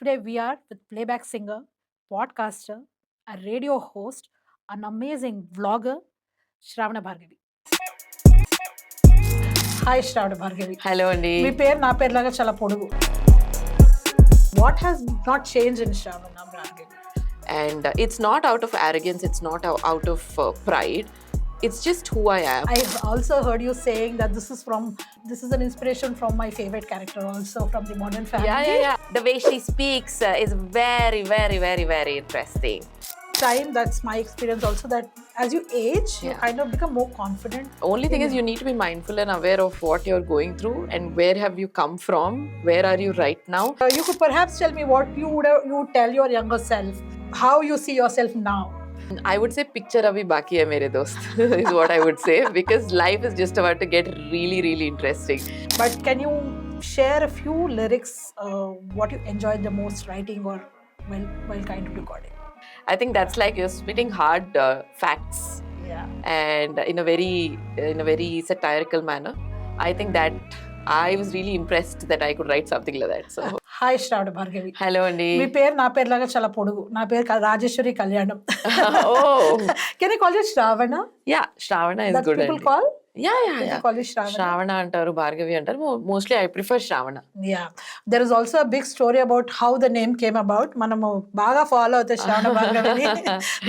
Today we are with playback singer, podcaster, a radio host, an amazing vlogger, Sravana Bhargavi. Hi Sravana Bhargavi. Hello అండి. మీ పేరు నా పేరులాగా చాలా పొడుగు. What has not changed in Sravana Bhargavi? And it's not out of arrogance, it's not out of pride. It's just who I am. I also heard you saying that this is an inspiration from my favorite character also from the Modern Family. Yeah. The way she speaks is very, very, very, very interesting. Time, that's my experience also, that as you age, you Yeah. kind of become more confident. Only thing is you need to be mindful and aware of what you're going through and where have you come from, where are you right now. You could perhaps tell me what you would tell your younger self, how you see yourself now. I would say picture abhi baki hai mere dost is what I would say, because life is just about to get really, really interesting. But can you share a few lyrics, what you enjoyed the most writing or while kind of recording? I think that's like you're spitting hard facts. Yeah. And in a very satirical manner. I think that I was really impressed that I could write something like that. So, Hi Sravana Bhargavi. hello Andy. మీ పేరు నా పేరులాగా చాలా పొడుగు. నా పేరు రాజేశ్వరి కళ్యాణం. Oh, Can I call you Sravana? yeah, Shravana is That good. people Andy. call? Yeah. People call you Shravana? Shravana antaru, Bhargavi antaru. Mostly I prefer Shravana. Yeah. There is also a big story about how the name came about. మనము బాగా follow అవుతాయి శ్రావణ భార్గవిని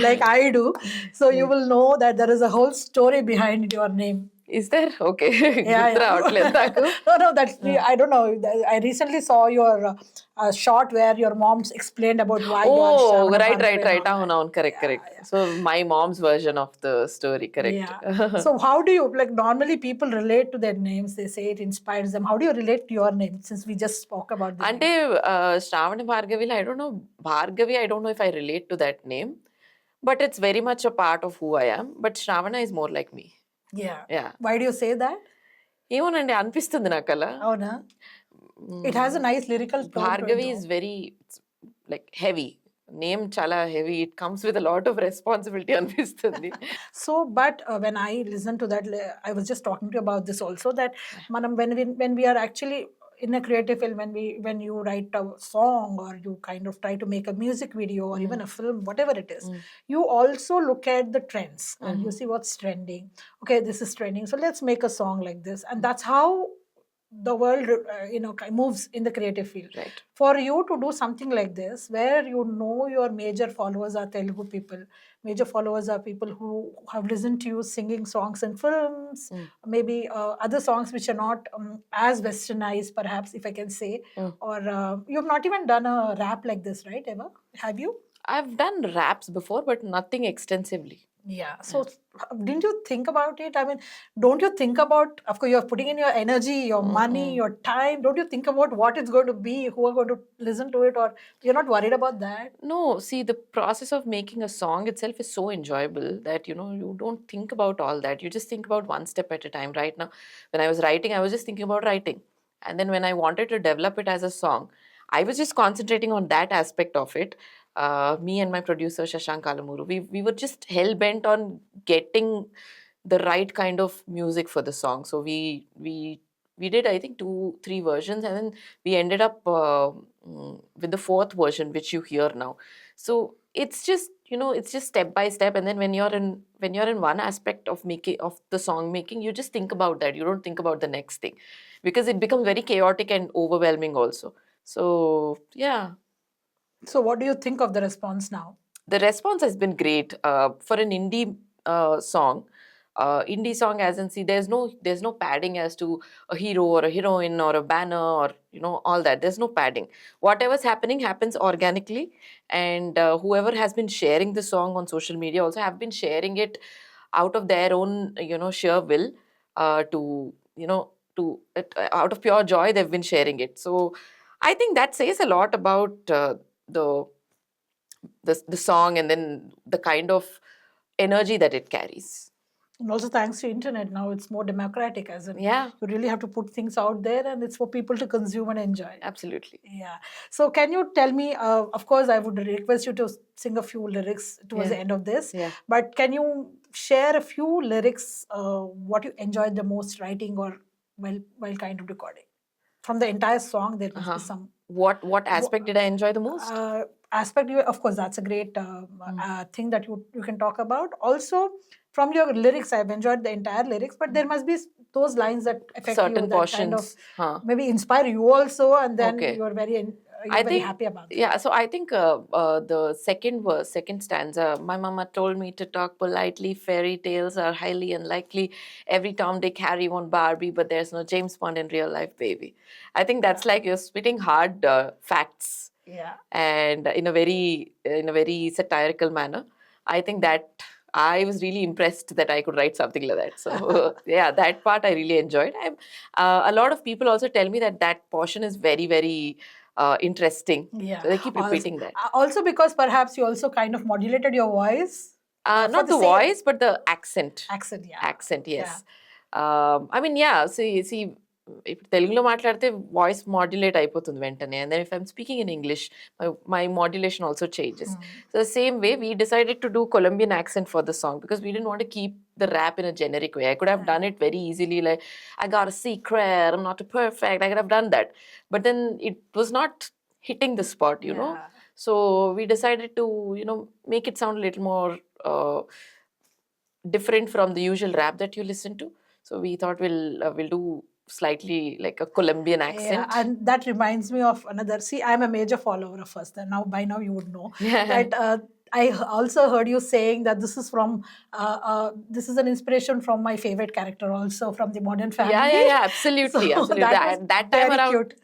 like I do. So you will know that there is a whole story behind your name. Is there? Okay. Yeah. గుర్తు రావట్లేదు నాకు. No, that's I don't know. I recently saw your short where your moms explained about why you are Oh, Sravana right. Bhargavi and all that. Correct. So my mom's version of the story, correct. Yeah. So how do you, like, normally people relate to their names, they say it inspires them. How do you relate to your name, since we just spoke about the అంటే శ్రావణ Bhargavi, I don't know, Bhargavi, I don't know if I relate to that name, but it's very much a part of who I am. But Shravana is more like me. name? Yeah. Yeah. Why do you say that? ఏమోనండి అనిపిస్తుంది నాకు అలా. Avuna? It has a nice lyrical tone to it, Bhargavi though. is very like heavy. Name చాలా heavy. It comes with a lot of responsibility అనిపిస్తుంది. So, but when I listen to that, I was just talking to you about this also, that manam when we are actually in a creative field, when you write a song or you kind of try to make a music video or even a film, whatever it is, you also look at the trends and you see what's trending. Okay, this is trending, so let's make a song like this, and that's how the world moves in the creative field. Right. For you to do something like this, where you know your major followers are Telugu people, major followers are people who have listened to you singing songs in films, maybe other songs which are not as westernized, perhaps, if I can say, or you've not even done a rap like this, right? Ever? Have you? I've done raps before, but nothing extensively. Yeah. So didn't you think about it? I mean, don't you think about, of course, you're putting in your energy, your money, your time. Don't you think about what it's going to be, who are going to listen to it, or you're not worried about that? No, see, the process of making a song itself is so enjoyable that, you don't think about all that. You just think about one step at a time. Right now, when I was writing, I was just thinking about writing. And then when I wanted to develop it as a song, I was just concentrating on that aspect of it. Me and my producer, Shashank Kalamuru, we were just hell-bent on getting the right kind of music for the song. So we did, I think, 2-3 versions, and then we ended up with the 4th version, which you hear now. So it's just step by step, and then when you're in one aspect of the song making, you just think about that. You don't think about the next thing, because it becomes very chaotic and overwhelming also. So yeah. So what do you think of the response now? The response has been great for an indie song. Indie song, as in, see, there's no padding as to a hero or a heroine or a banner or all that. There's no padding. Whatever's happening happens organically, and whoever has been sharing the song on social media also have been sharing it out of their own sheer will, out of pure joy they've been sharing it. So I think that says a lot about the song, and then the kind of energy that it carries. And also, thanks to internet, now it's more democratic, as in, Yeah, you really have to put things out there, and it's for people to consume and enjoy. absolutely. Yeah. So can you tell me, of course, I would request you to sing a few lyrics towards the end of this, Yeah. but can you share a few lyrics, what you enjoyed the most writing or while kind of recording? From the entire song, there must be some What aspect did I enjoy the most? Aspect, of course, that's a great thing that you can talk about. Also, from your lyrics, I've enjoyed the entire lyrics, but there must be those lines that affect you, Certain that kind of portions, huh? maybe inspire you also, and then Okay. you're I very think, happy about that. yeah. So I think the second verse, second stanza. My mama told me to talk politely. Fairy tales are highly unlikely. Every Tom, Dick, Harry want Barbie, but there's no James Bond in real life, baby. I think that's like you're spitting hard facts, Yeah. and in a very satirical manner. I think that I was really impressed that I could write something like that. So yeah, that part I really enjoyed. A lot of people also tell me that that portion is very interesting. Yeah. So they keep Also, repeating that. also because perhaps you also kind of modulated your voice for Not the the same voice, but the accent. accent. Yeah. Accent, Yeah. yes. I mean, yeah. See, ఇప్పుడు తెలుగులో మాట్లాడితే voice modulate అయిపోతుంది వెంటనే, and then if I'm speaking in English, my modulation also changes. So the same way, we decided to do Colombian accent for the song because we didn't want to keep the rap in a generic way. I could have done it very easily, like, I got a secret, I'm not perfect. I could have done that, but then it was not hitting the spot, you know. Yeah. So we decided to, make it sound a little more different from the usual rap that you listen to. So we thought we'll do slightly like a Colombian Yeah, accent. and that reminds me of another. See, I'm a major follower of us. Now, by now, you would know that also heard you saying that this is an inspiration from my favorite character, also from the Modern Family. Yeah, absolutely, So absolutely. that was That time very around, cute.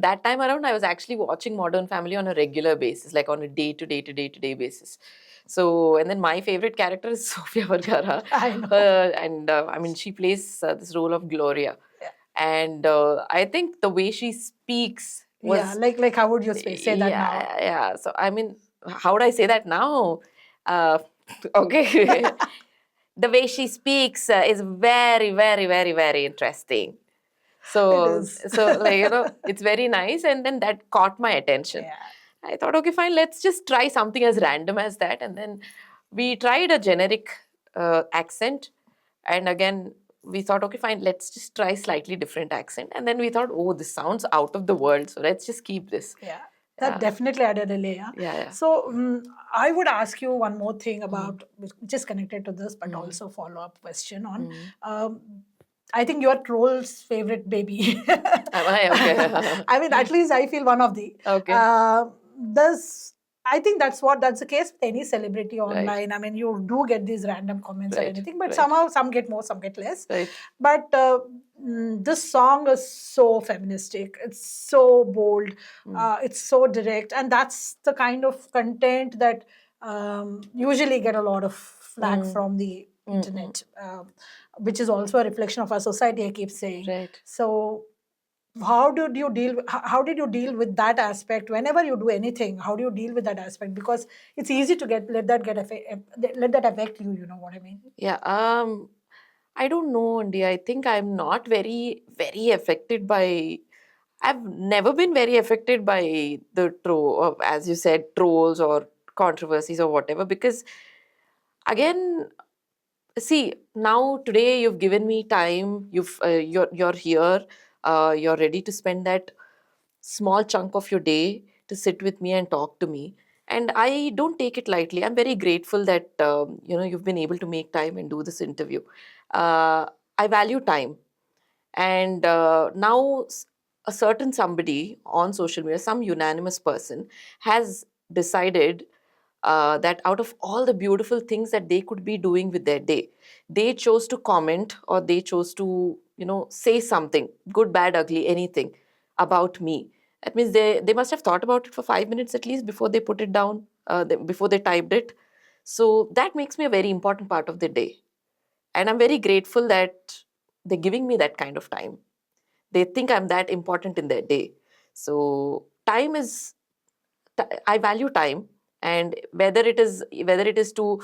that time around, I was actually watching Modern Family on a regular basis, like on a day-to-day basis. So, and then my favorite character is Sofia Vergara. I know. And I mean, she plays this role of Gloria. Yeah. And I think the way she speaks was... Yeah, like how would you say that now? Yeah. So, I mean, how would I say that now? Okay. The way she speaks is very interesting. It So, is. like, it's very nice. And then that caught my attention. Yeah. I thought, okay, fine, let's just try something as random as that. And then we tried a generic accent. And again, we thought, okay, fine, let's just try slightly different accent. And then we thought, oh, this sounds out of the world. So let's just keep this. Yeah. That definitely added a layer. Yeah. So I would ask you one more thing about, which is connected to this, but also follow-up question on. I think you're Troll's favorite baby. Am I? Okay. I mean, at least I feel one of the. Okay. I think that's the case with any celebrity online. I mean, you do get these random comments or anything, but somehow some get more, some get less. Right. But this song is so feministic. It's so bold. It's so direct, and that's the kind of content that usually get a lot of flack from the internet, which is also a reflection of our society, I keep saying. Right. So how did you deal with that aspect whenever you do anything? How do you deal with that aspect? Because it's easy to let that affect you, you know what I mean? Yeah. I don't know, Andy. I think I'm not very affected by... I've never been very affected by the as you said, trolls or controversies or whatever, because again, see, now today you've given me time. You're here. You're ready to spend that small chunk of your day to sit with me and talk to me, and I don't take it lightly. I'm very grateful that you've been able to make time and do this interview. I value time, and now a certain somebody on social media, some unanimous person, has decided that out of all the beautiful things that they could be doing with their day, they chose to comment, or they chose to, say something, good, bad, ugly, anything about me. That means they must have thought about it for 5 minutes at least before they put it down, before they typed it. So that makes me a very important part of the day. And I'm very grateful that they're giving me that kind of time. They think I'm that important in their day. So I value time, and whether it is to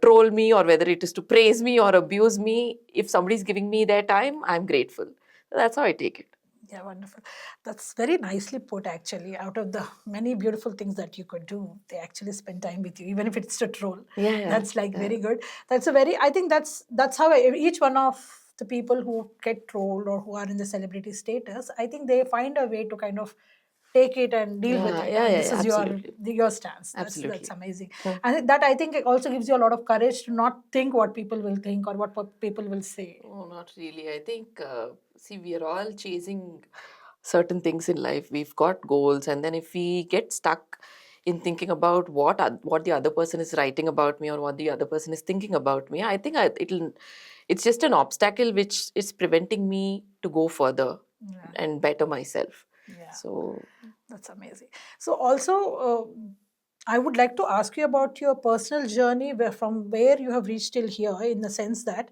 troll me, or whether it is to praise me or abuse me, if somebody's giving me their time, I'm grateful. That's how I take it. Yeah, wonderful. That's very nicely put, actually. Out of the many beautiful things that you could do, they actually spend time with you, even if it's to troll. Yeah. That's very good. I think that's how each one of the people who get trolled or who are in the celebrity status, I think they find a way to kind of take it and deal with Yeah, it, yeah, and yeah, this yeah, is absolutely. your stance. That's Absolutely. amazing. Huh. And that, I think, it also gives you a lot of courage to not think what people will think or what people will say. Oh, not really. I think, see, we are all chasing certain things in life. We've got goals, and then if we get stuck in thinking about what the other person is writing about me or what the other person is thinking about me, I think it's just an obstacle which is preventing me to go further Yeah. and better myself. Yeah. So, That's amazing. So also, I would like to ask you about your personal journey, from where you have reached till here, in the sense that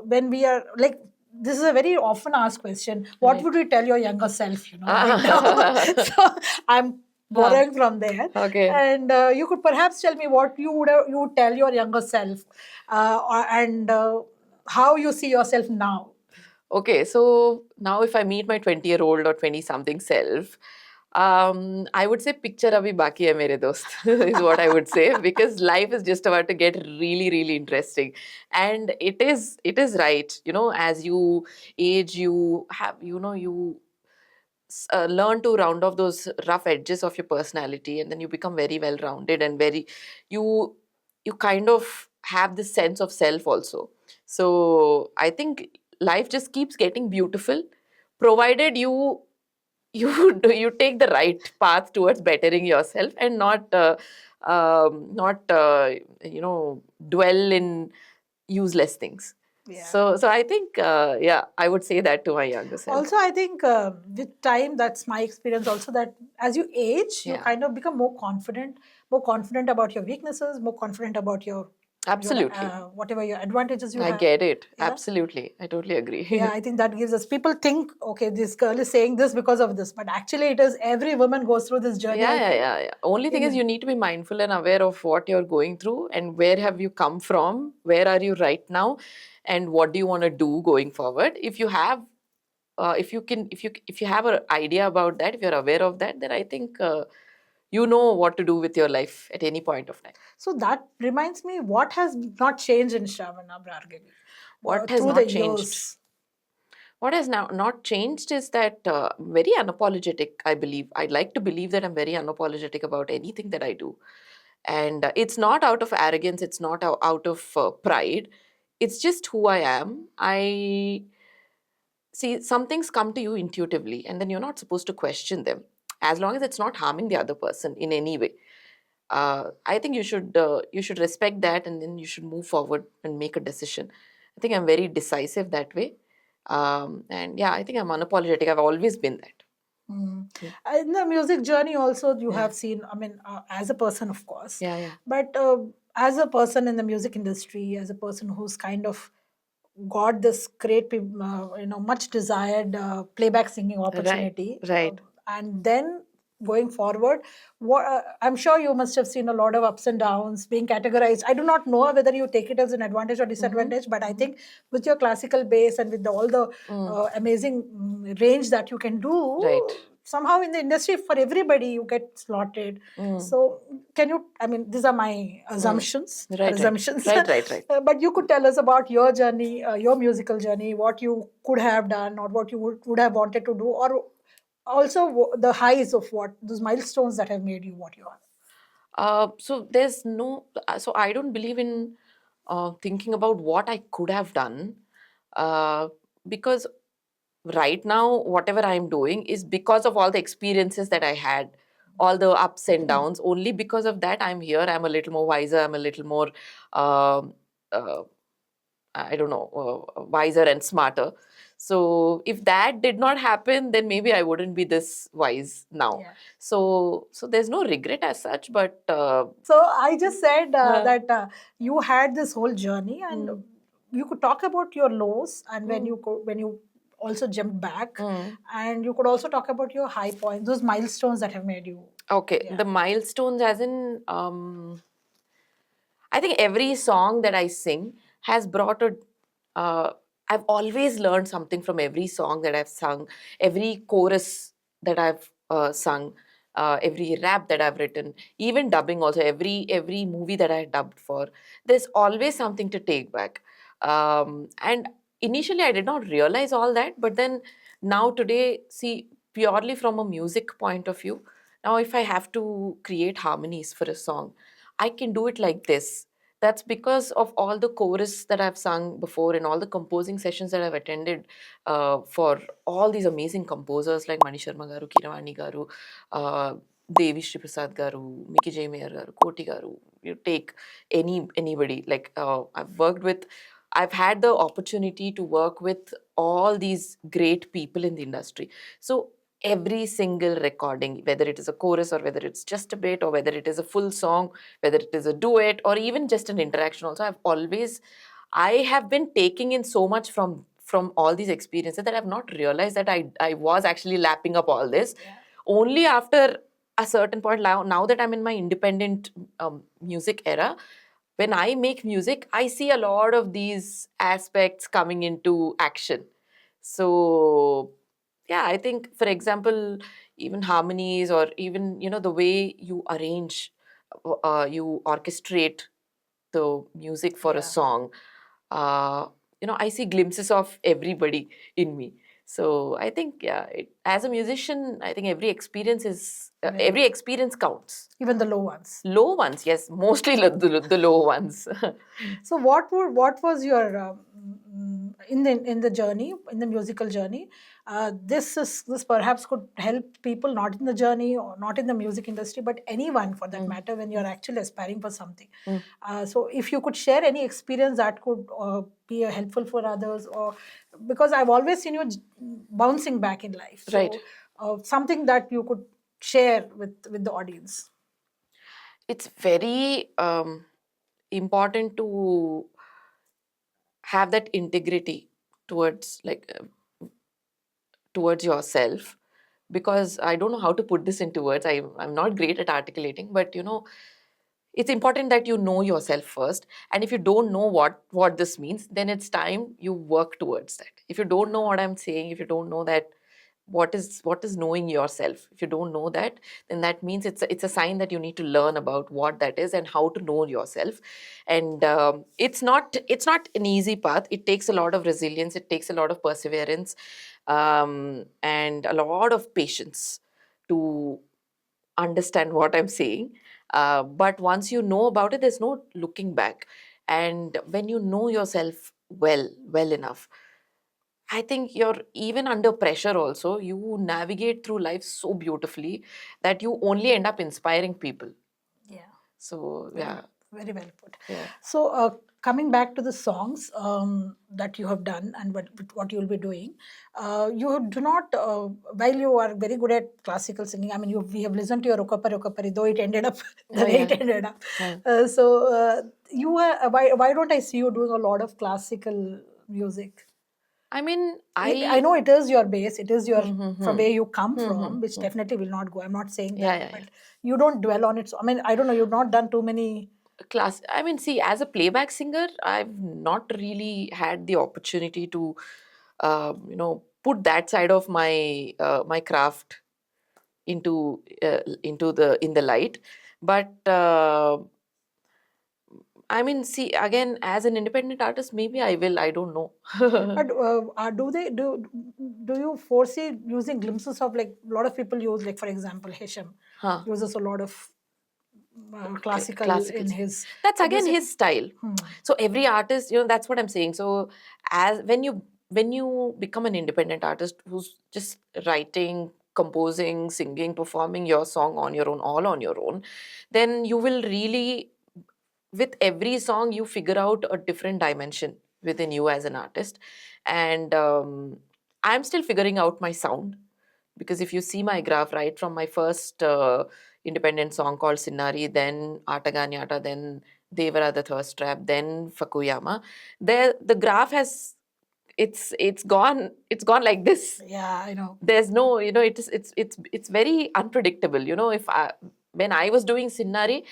when we are like, this is a very often asked question. What right. would you tell your younger self? Right now. Ah, So I'm huh, borrowing from there, okay. and you could perhaps tell me what you would tell your younger self, and how you see yourself now. Okay, so now if I meet my 20-year-old or 20 something self, I would say picture abhi baki hai mere dost is what I would say, because life is just about to get really, really interesting. And it is right, as you age, you have, you learn to round off those rough edges of your personality, and then you become very well rounded and very, you you kind of have this sense of self also. So I think life just keeps getting beautiful, provided you you take the right path towards bettering yourself, and not dwell in useless things. Yeah. So I think, yeah, I would say that to my younger self. Also, I think with time, that's my experience also, that as you age, you Yeah, kind of become more confident about your weaknesses, more confident about your absolutely. whatever your advantages you I have. get it. Yeah. Absolutely. I totally Yeah, agree. I think that gives us, people think, okay, this girl is saying this because of this, but actually it is, every woman goes through this journey, Yeah, I yeah, think. yeah, yeah. Only thing is, you need to be mindful and aware of what you're going through and where have you come from, where are you right now, and what do you want to do going forward. If you have, if you have an idea about that, if you're aware of that, then I think you know what to do with your life at any point of time. So that reminds me, what has not changed in Shravana Bhargavi What has through the not changed? years? What has now not changed is that very unapologetic, I believe. I'd like to believe that I'm very unapologetic about anything that I do. And it's not out of arrogance, it's not out of pride. It's just who I am. I see some things come to you intuitively, and then you're not supposed to question them as long as it's not harming the other person in any way. I think you should respect that, and then you should move forward and make a decision. I think I'm very decisive that way, and yeah, I think I'm unapologetic. I've always been that. Mm. Mm. In the music journey, also, you Yeah, have seen, I mean, as a person, of course, yeah, yeah. but as a person in the music industry, as a person who's kind of got this great, much desired playback singing Right, opportunity, right. and then going forward, I'm sure you must have seen a lot of ups and downs being categorized. I do not know whether you take it as an advantage or Mm-hmm, disadvantage, but I mm-hmm. think with your classical base and with all the Mm, amazing range that you can right. do, somehow in the industry, for everybody, you get slotted. Mm, So can you, I mean, these are my mm. assumptions, Right, right, presumptions. right, right, right. But you could tell us about your journey, your musical journey, what you could have done or what you would have wanted to do, or also the highs of what those milestones that have made you what you are. So there's no, so I don't believe in thinking about what I could have done, uh, because right now, whatever I'm doing is because of all the experiences that I had, all the ups and downs. Only because of that, I'm here. I'm a little more wiser. I'm a little more, um, uh, I don't know, wiser and smarter. So if that did not happen, then maybe I wouldn't be this wise now. Yeah. So there's no regret as such, but So I just said uh, that you had this whole journey, and mm, you could talk about your lows, and mm, when you also jumped back, mm. and you could also talk about your high points, those milestones that have made you. Okay, Yeah. the milestones, as in, I think every song that I sing has brought a. Uh, I've always learned something from every song that I've sung, every chorus that I've sung, every rap that I've written, even dubbing also. Every movie that I dubbed for, there's always something to take back. And initially, I did not realize all that, but then now today, see, purely from a music point of view, now if I have to create harmonies for a song, I can do it like this. That's because of all the chorus that I've sung before and all the composing sessions that I've attended for all these amazing composers like Mani Sharma garu, Kiravani garu, Devi Shri Prasad garu, Mickey J. Mayer garu, Koti garu. You take anybody. Like I've had the opportunity to work with all these great people in the industry. So every single recording, whether it is a chorus or whether it's just a bit or whether it is a full song, whether it is a duet or even just an interaction also, I have been taking in so much from all these experiences that I've not realized that I was actually lapping up all this. Only after a certain point, now that I'm in my independent music era, when I make music, I see a lot of these aspects coming into action. So yeah, I think, for example, even harmonies or even, the way you arrange, you orchestrate the music for a song, uh, I see glimpses of everybody in me. So I think, yeah, as a musician, I think every experience counts. Even the low ones. Low ones, yes, mostly the low ones. So what was your in the journey, in the musical journey? This perhaps could help people not in the journey or not in the music industry, but anyone for that matter, when you're actually aspiring for something. So if you could share any experience that could be helpful for others, or because I've always seen you bouncing back in life, so Right. something that you could share with the audience. It's very important to have that integrity towards towards yourself, because I don't know how to put this into words. I'm not great at articulating, but it's important that you know yourself first. And if you don't know what this means, then it's time you work towards that. If you don't know what I'm saying, if you don't know that what is knowing yourself, if you don't know that, then that means it's a sign that you need to learn about what that is and how to know yourself. And it's not an easy path. It takes a lot of resilience, it takes a lot of perseverance, and a lot of patience to understand what I'm saying. But once you know about it, there's no looking back. And when you know yourself well enough, I think you're even under pressure also, you navigate through life so beautifully that you only end up inspiring people. Yeah. So, Very, yeah. very well put. Yeah. So, coming back to the songs that you have done and what you'll be doing, you do not, while you are very good at classical singing, I mean, we have listened to your Okapari Okapari, though it ended up the way it ended up. Why don't I see you doing a lot of classical music? I mean, I know it is your base, it is your from where you come Hmm. from, which definitely will not go. I'm not saying Yeah, that, yeah, but yeah. you don't dwell on it. So, I mean, I don't know, you've not done too many. I mean, see, as a playback singer, I've not really had the opportunity to, put that side of my craft into the in the light. But I mean, see, again, as an independent artist, maybe I will. I don't know. But do you foresee using glimpses of, like, a lot of people use, like, for example, Hisham Huh. uses a lot of classical in Classicals. his. That's again This, his style. So every artist, that's what I'm saying. So as when you become an independent artist who's just writing, composing, singing, performing your song on your own, all on your own, then you will really, with every song, you figure out a different dimension within you as an artist. And I'm still figuring out my sound, because if you see my graph, right from my first independent song called Sinnari, then Ataganyata, then Devara the Thirst Trap, then Fukuyama, there the graph has it's gone like this. yeah, I know. There's no, it's very unpredictable. If when I was doing Sinnari,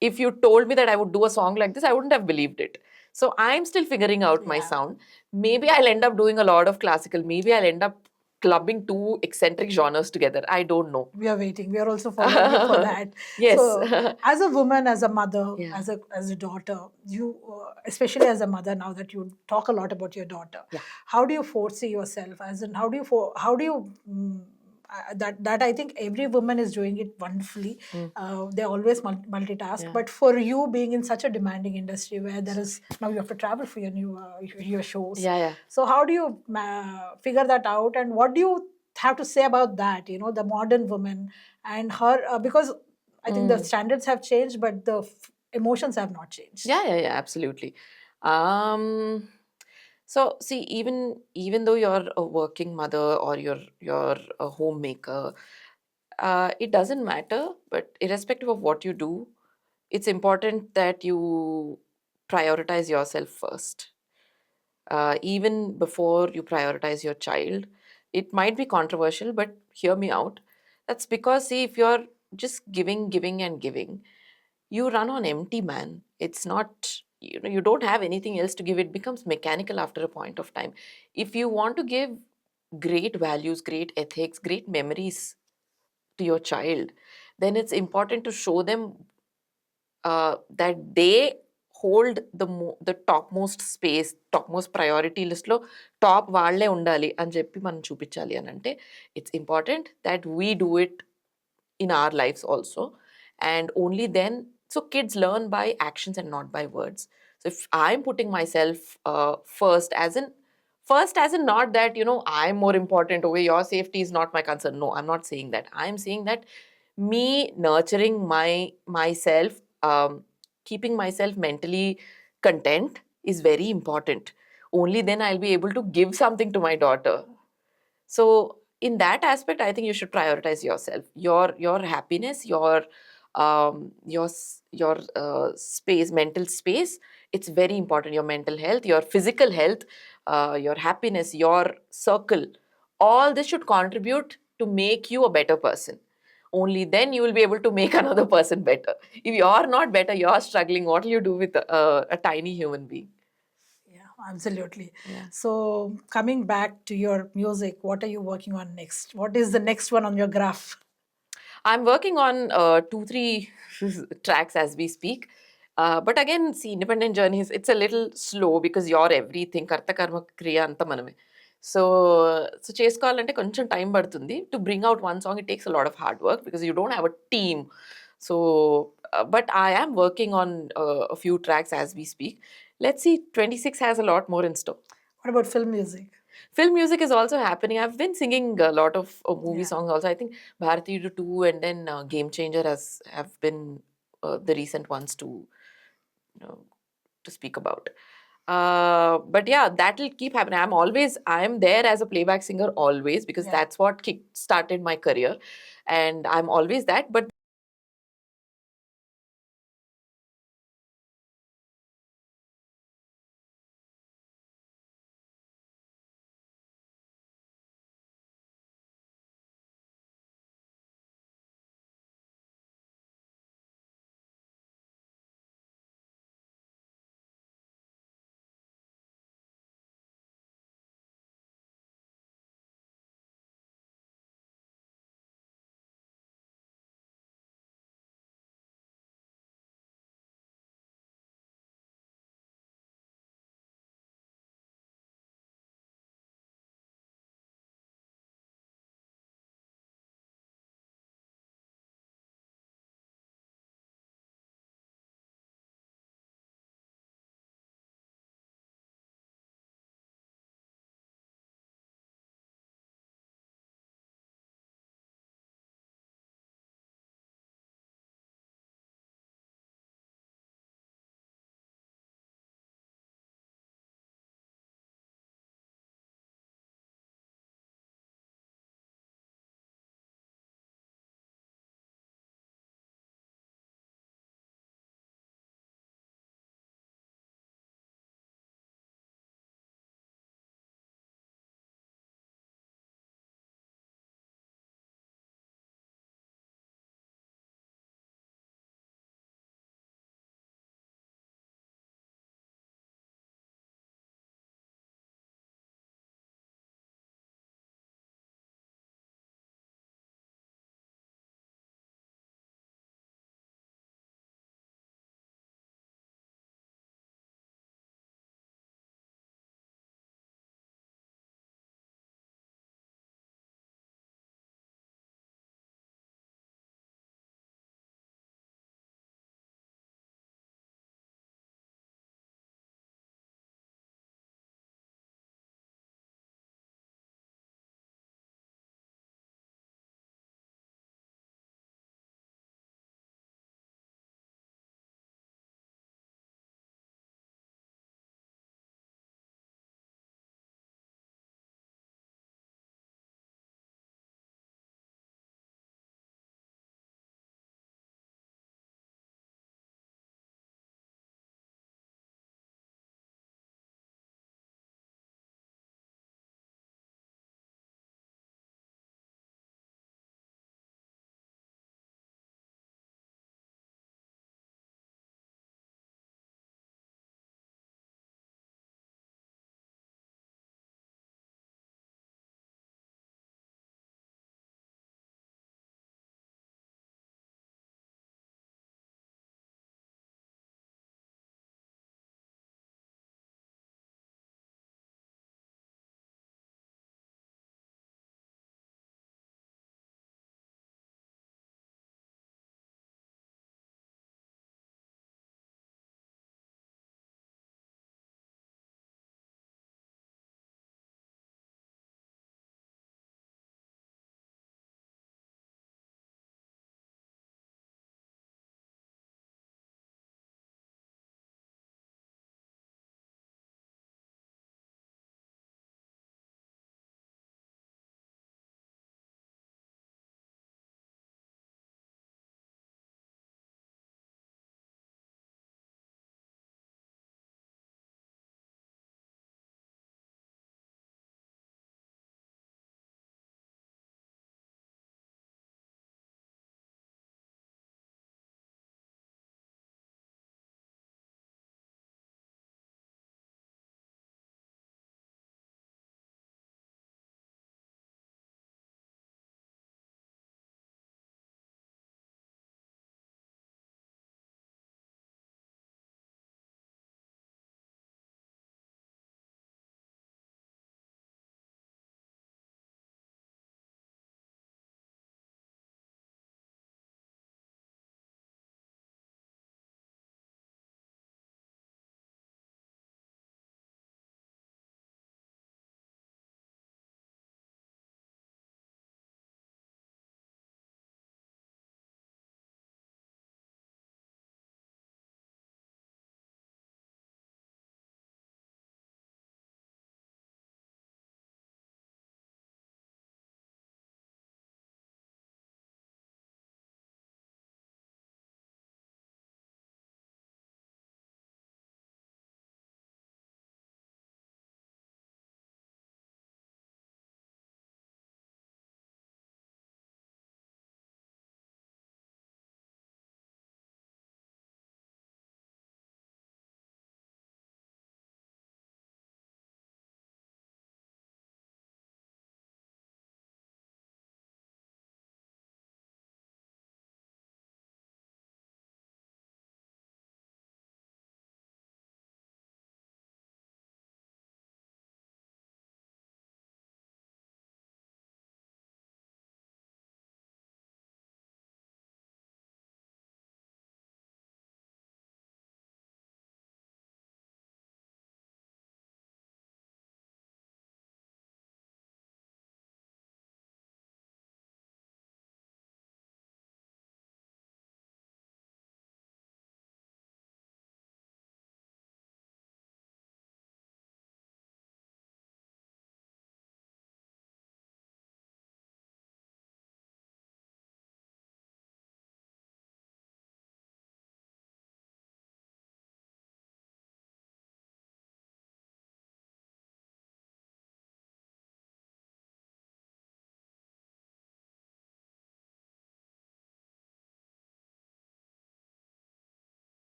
if you told me that I would do a song like this, I wouldn't have believed it. So I'm still figuring out my Yeah. sound. Maybe I'll end up doing a lot of classical. Maybe I'll end up clubbing two eccentric genres together. I don't know. We are waiting. We are also following you for that. Yes. So, as a woman, as a mother, Yeah. as a daughter, you especially as a mother, now that you talk a lot about your daughter, Yeah. how do you foresee yourself? As in, how do you that I think every woman is doing it wonderfully. They always multitask. Yeah. But for you being in such a demanding industry where there is now you have to travel for your new your shows. Yeah. So how do you figure that out, and what do you have to say about that? You know, the modern woman and her because I think the standards have changed, but the emotions have not changed. Yeah, absolutely. Um, so see, even though you're a working mother or you're a homemaker, it doesn't matter. But irrespective of what you do, it's important that you prioritize yourself first. Even before you prioritize your child. It might be controversial, but hear me out. That's because, see, if you're just giving, and giving, you run on empty, man. It's not, you don't have anything else to give. It becomes mechanical after a point of time. If you want to give great values, great ethics, great memories to your child, then it's important to show them that they hold the topmost space, topmost priority list లో top వాళ్ళే ఉండాలి అని చెప్పి మనం చూపించాలి అని అంటే it's important that we do it in our lives also. And only then, so kids learn by actions and not by words. So if I'm putting myself first as in not that, I'm more important, okay, your safety is not my concern. No, I'm not saying that. I'm saying that me nurturing myself, keeping myself mentally content is very important. Only then I'll be able to give something to my daughter. So in that aspect, I think you should prioritize yourself, your happiness, your space, mental space. It's very important. Your mental health, your physical health, your happiness, your circle. All this should contribute to make you a better person. Only then you will be able to make another person better. If you're not better, you're struggling. What will you do with a tiny human being? Yeah, absolutely. Yeah. So, coming back to your music, what are you working on next? What is the next one on your graph? I'm working on 2, 3 tracks as we speak. But again, see, independent journeys, it's a little slow because you're everything. Karta karma kriya anta maname. So చేసుకోవాలంటే కొంచెం time పడుతుంది. To bring out one song, it takes a lot of hard work because you don't have a team. So, but I am working on a few tracks as we speak. Let's see, 26 has a lot more in store. What about film music? Film music is also happening. I've been singing a lot of movie songs also. I think Bharati 2 and then Game Changer have been the recent ones to speak about. But yeah, that'll keep happening. I'm there as a playback singer always because Yeah. that's what kick started my career, and I'm always that. But